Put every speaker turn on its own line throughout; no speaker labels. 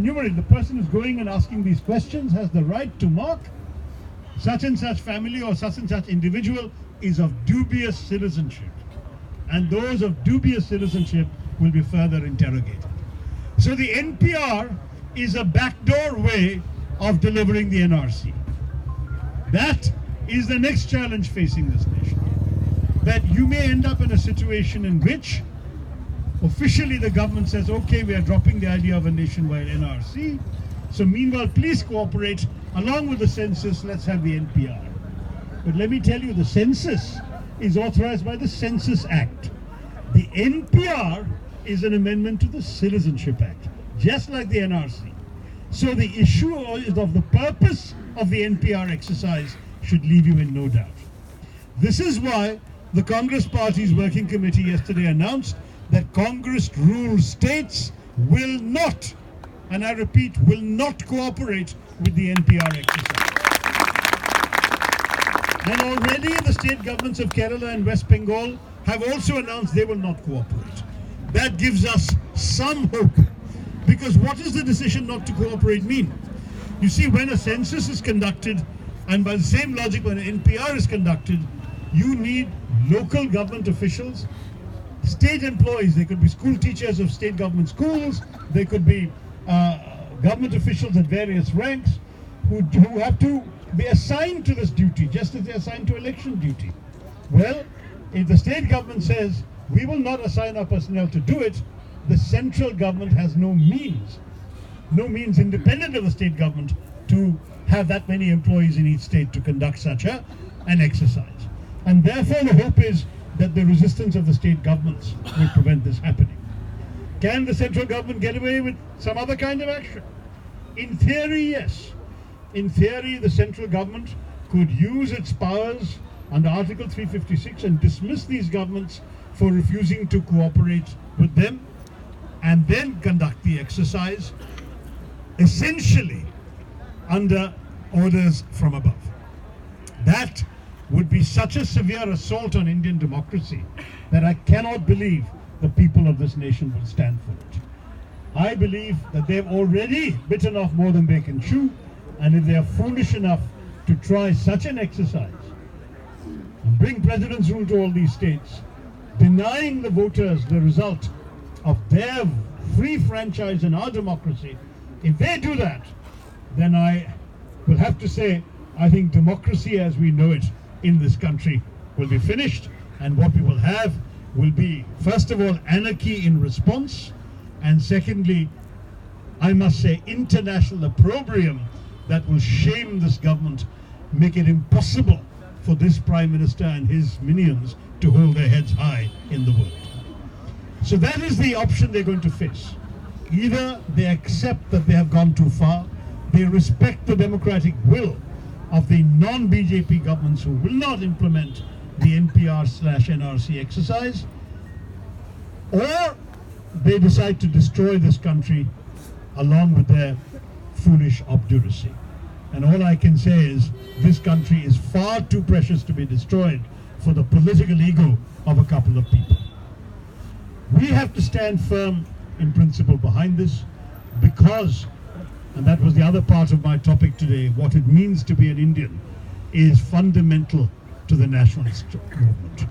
enumerate, the person who's going and asking these questions has the right to mark such and such family or such and such individual is of dubious citizenship. And those of dubious citizenship will be further interrogated. So the NPR is a backdoor way of delivering the NRC. That is the next challenge facing this nation. That you may end up in a situation in which officially the government says, okay, we are dropping the idea of a nationwide NRC. So meanwhile, please cooperate. Along with the census, let's have the NPR. But let me tell you, the census is authorized by the Census Act. The NPR is an amendment to the Citizenship Act, just like the NRC. So the issue of the purpose of the NPR exercise should leave you in no doubt. This is why the Congress Party's working committee yesterday announced that Congress-ruled states will not, and I repeat, will not cooperate with the NPR exercise. And already the state governments of Kerala and West Bengal have also announced they will not cooperate. That gives us some hope, because what does the decision not to cooperate mean? You see, when a census is conducted, and by the same logic when an NPR is conducted, you need local government officials, state employees. They could be school teachers of state government schools, they could be government officials at various ranks who have to be assigned to this duty, just as they're assigned to election duty. Well, if the state government says, we will not assign our personnel to do it, the central government has no means independent of the state government to have that many employees in each state to conduct such an exercise. And therefore the hope is that the resistance of the state governments will prevent this happening. Can the central government get away with some other kind of action? In theory, yes. In theory, the central government could use its powers under Article 356 and dismiss these governments for refusing to cooperate with them, and then conduct the exercise essentially under orders from above. That would be such a severe assault on Indian democracy that I cannot believe the people of this nation will stand for it. I believe that they've already bitten off more than they can chew, and if they are foolish enough to try such an exercise and bring president's rule to all these states, denying the voters the result of their free franchise in our democracy, if they do that, then I will have to say, I think democracy as we know it in this country will be finished, and what we will have will be, first of all, anarchy in response, and secondly, I must say, international opprobrium that will shame this government, make it impossible for this Prime Minister and his minions to hold their heads high in the world. So that is the option they're going to face. Either they accept that they have gone too far, they respect the democratic will of the non-BJP governments who will not implement the NPR/NRC exercise, or they decide to destroy this country along with their foolish obduracy. And all I can say is, this country is far too precious to be destroyed for the political ego of a couple of people. We have to stand firm in principle behind this, because, and that was the other part of my topic today, what it means to be an Indian is fundamental to the nationalist movement.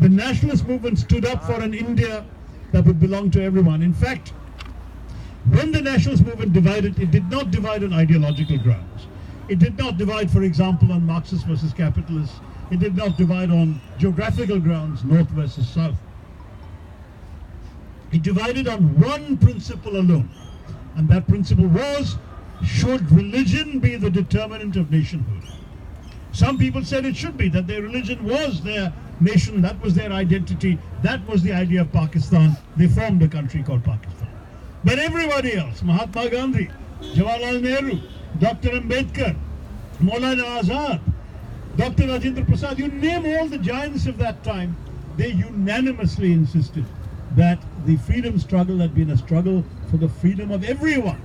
The nationalist movement stood up for an India that would belong to everyone. In fact, when the nationalist movement divided, it did not divide on ideological grounds. It did not divide, for example, on Marxist versus capitalists. It did not divide on geographical grounds, north versus south. It divided on one principle alone, and that principle was, should religion be the determinant of nationhood? Some people said it should be, that their religion was their nation, that was their identity, that was the idea of Pakistan. They formed a country called Pakistan. But everybody else, Mahatma Gandhi, Jawaharlal Nehru, Dr. Ambedkar, Maulana Azad, Dr. Rajendra Prasad, you name all the giants of that time, they unanimously insisted that the freedom struggle had been a struggle for the freedom of everyone,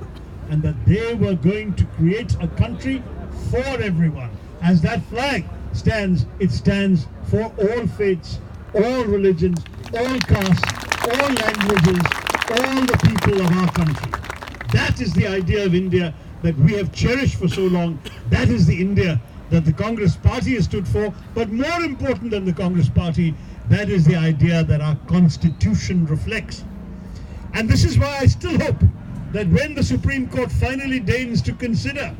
and that they were going to create a country for everyone. As that flag stands, it stands for all faiths, all religions, all castes, all languages, all the people of our country. That is the idea of India that we have cherished for so long. That is the India that the Congress Party has stood for. But more important than the Congress Party, that is the idea that our Constitution reflects. And this is why I still hope that when the Supreme Court finally deigns to consider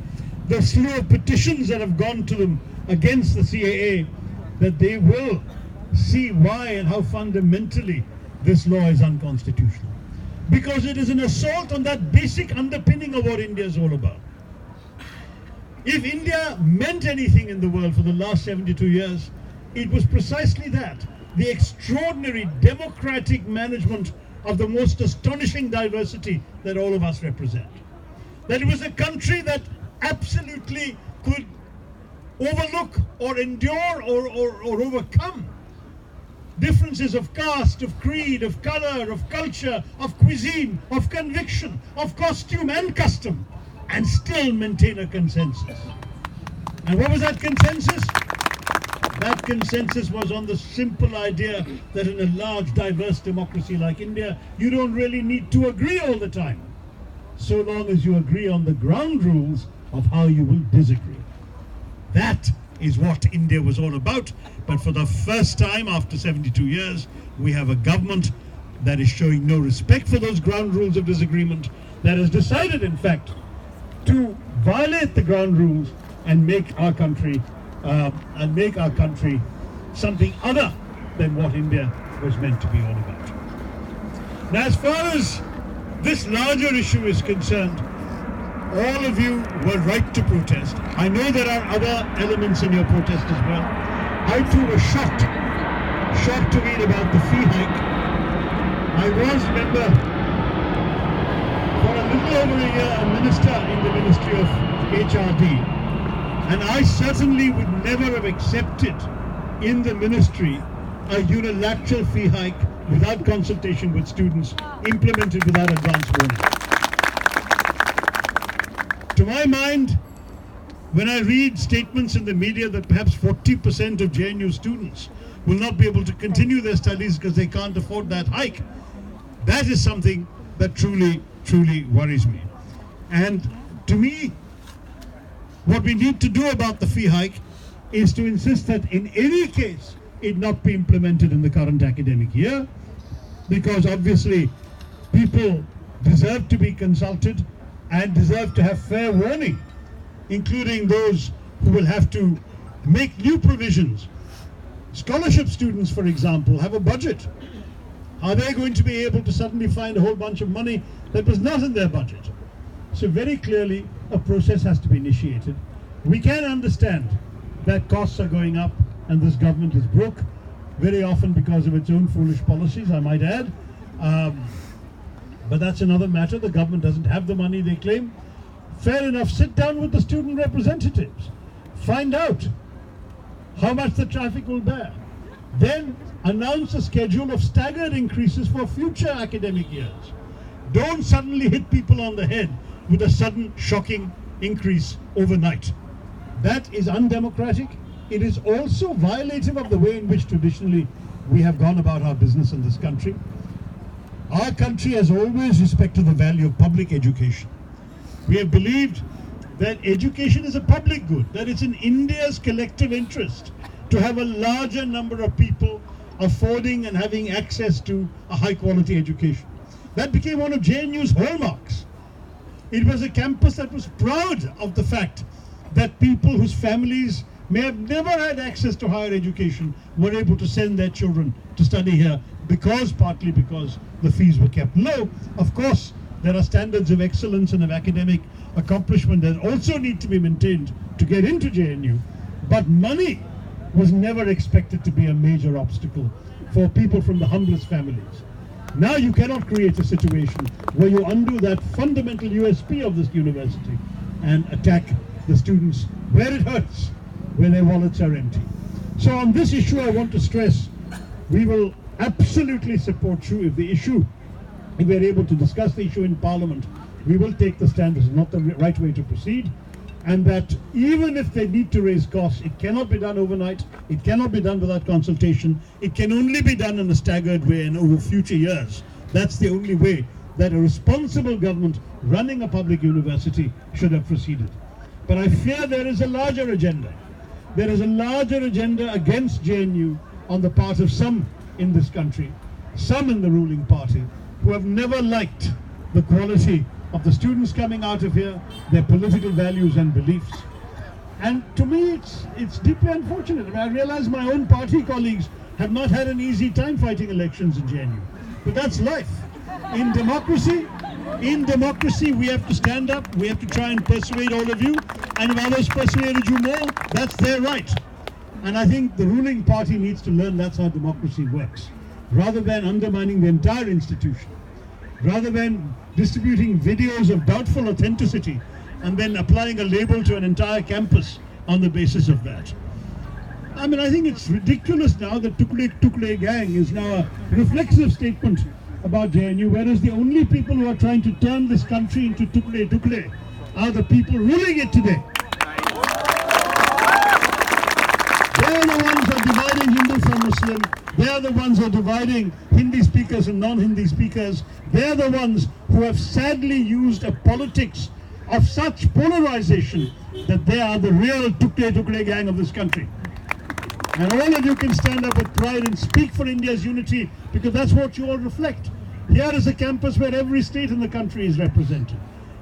the slew of petitions that have gone to them against the CAA, that they will see why and how fundamentally this law is unconstitutional. Because it is an assault on that basic underpinning of what India is all about. If India meant anything in the world for the last 72 years, it was precisely that, the extraordinary democratic management of the most astonishing diversity that all of us represent. That it was a country that absolutely could overlook or endure or overcome differences of caste, of creed, of color, of culture, of cuisine, of conviction, of costume and custom, and still maintain a consensus. And what was that consensus? That consensus was on the simple idea that in a large, diverse democracy like India, you don't really need to agree all the time, so long as you agree on the ground rules of how you will disagree. That is what India was all about. But for the first time after 72 years, we have a government that is showing no respect for those ground rules of disagreement, that has decided, in fact, to violate the ground rules and make our country something other than what India was meant to be all about. Now, as far as this larger issue is concerned, all of you were right to protest. I know there are other elements in your protest as well. I too was shocked to read about the fee hike. I was, remember, for a little over a year, a minister in the Ministry of HRD. And I certainly would never have accepted in the ministry a unilateral fee hike without consultation with students, implemented without advance warning. To my mind, when I read statements in the media that perhaps 40% of JNU students will not be able to continue their studies because they can't afford that hike, that is something that truly, truly worries me. And to me, what we need to do about the fee hike is to insist that in any case it not be implemented in the current academic year, because obviously people deserve to be consulted and deserve to have fair warning, including those who will have to make new provisions. Scholarship students, for example, have a budget. Are they going to be able to suddenly find a whole bunch of money that was not in their budget? So very clearly, a process has to be initiated. We can understand that costs are going up and this government is broke, very often because of its own foolish policies, I might add. But that's another matter. The government doesn't have the money they claim. Fair enough, sit down with the student representatives. Find out how much the traffic will bear. Then announce a schedule of staggered increases for future academic years. Don't suddenly hit people on the head with a sudden shocking increase overnight. That is undemocratic. It is also violative of the way in which traditionally we have gone about our business in this country. Our country has always respected the value of public education. We have believed that education is a public good, that it's in India's collective interest to have a larger number of people affording and having access to a high quality education. That became one of JNU's hallmarks. It was a campus that was proud of the fact that people whose families may have never had access to higher education were able to send their children to study here, partly because the fees were kept low. Of course, there are standards of excellence and of academic accomplishment that also need to be maintained to get into JNU, but money was never expected to be a major obstacle for people from the humblest families. Now you cannot create a situation where you undo that fundamental USP of this university and attack the students where it hurts, where their wallets are empty. So on this issue, I want to stress, we will absolutely support you if we are able to discuss the issue in Parliament. We will take the stand this is not the right way to proceed, and that even if they need to raise costs, it cannot be done overnight, it cannot be done without consultation, it can only be done in a staggered way and over future years. That's the only way that a responsible government running a public university should have proceeded. But I fear there is a larger agenda. There is a larger agenda against JNU on the part of some in this country, some in the ruling party, who have never liked the quality of the students coming out of here, their political values and beliefs. And to me, it's deeply unfortunate. I mean, I realize my own party colleagues have not had an easy time fighting elections in JNU. But that's life. In democracy, we have to stand up, we have to try and persuade all of you, and if others persuaded you more, that's their right. And I think the ruling party needs to learn that's how democracy works. Rather than undermining the entire institution, rather than distributing videos of doubtful authenticity and then applying a label to an entire campus on the basis of that. I mean, I think it's ridiculous now that Tukle gang is now a reflexive statement about JNU, whereas the only people who are trying to turn this country into Tukle are the people ruling it today. They are the ones who are dividing Hindu from Muslim. They are the ones who are dividing Hindi speakers and non-Hindi speakers. They are the ones who have sadly used a politics of such polarization that they are the real Tukle gang of this country. And all of you can stand up with pride and speak for India's unity, because that's what you all reflect. Here is a campus where every state in the country is represented.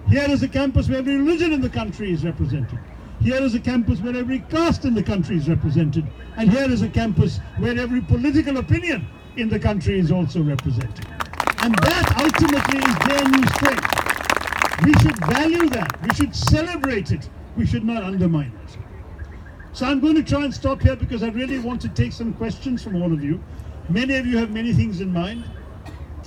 Here is a campus where every religion in the country is represented. Here is a campus where every caste in the country is represented. And here is a campus where every political opinion in the country is also represented. And that ultimately is JNU's strength. We should value that. We should celebrate it. We should not undermine it. So I'm going to try and stop here because I really want to take some questions from all of you. Many of you have many things in mind,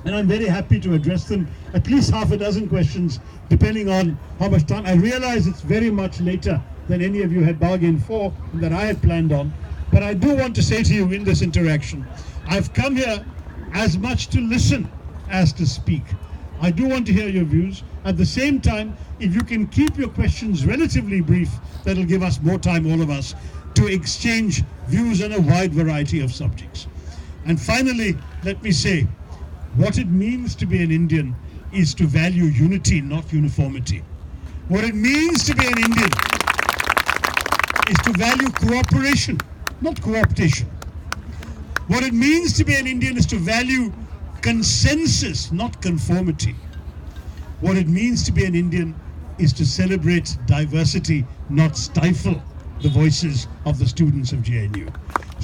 and I'm very happy to address them. At least half a dozen questions, depending on how much time. I realize it's very much later than any of you had bargained for, and that I had planned on. But I do want to say to you in this interaction, I've come here as much to listen as to speak. I do want to hear your views. At the same time, if you can keep your questions relatively brief, that'll give us more time, all of us, to exchange views on a wide variety of subjects. And finally, let me say, what it means to be an Indian is to value unity, not uniformity. What it means to be an Indian is to value cooperation, not cooptation. What it means to be an Indian is to value consensus, not conformity. What it means to be an Indian is to celebrate diversity, not stifle the voices of the students of JNU.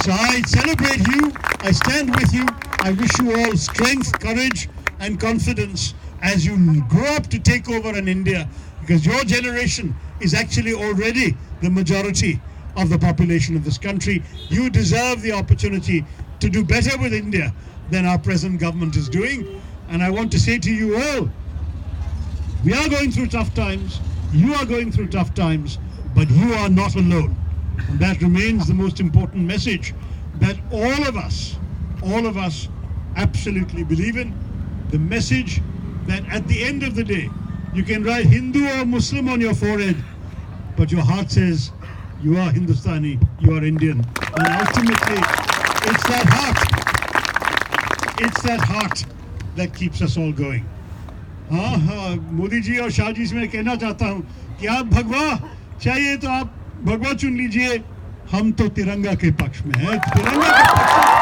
So I celebrate you, I stand with you, I wish you all strength, courage and confidence as you grow up to take over in India, because your generation is actually already the majority of the population of this country. You deserve the opportunity to do better with India than our present government is doing. And I want to say to you all, we are going through tough times, you are going through tough times, but you are not alone. And that remains the most important message that all of us absolutely believe in. The message that at the end of the day, you can write Hindu or Muslim on your forehead, but your heart says, you are Hindustani, you are Indian. And ultimately, it's that heart that keeps us all going. हाँ मोदी जी और शाह जी से मैं कहना चाहता हूँ कि आप भगवा चाहिए तो आप भगवा चुन लीजिए, हम तो तिरंगा के पक्ष में हैं, तिरंगा के पक्ष में।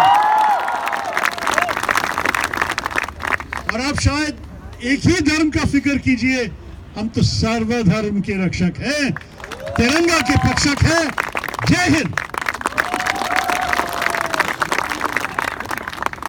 और आप शायद एक ही धर्म का फिक्र कीजिए, हम तो सर्वधर्म के रक्षक हैं, तिरंगा के पक्षक हैं। जय हिंद।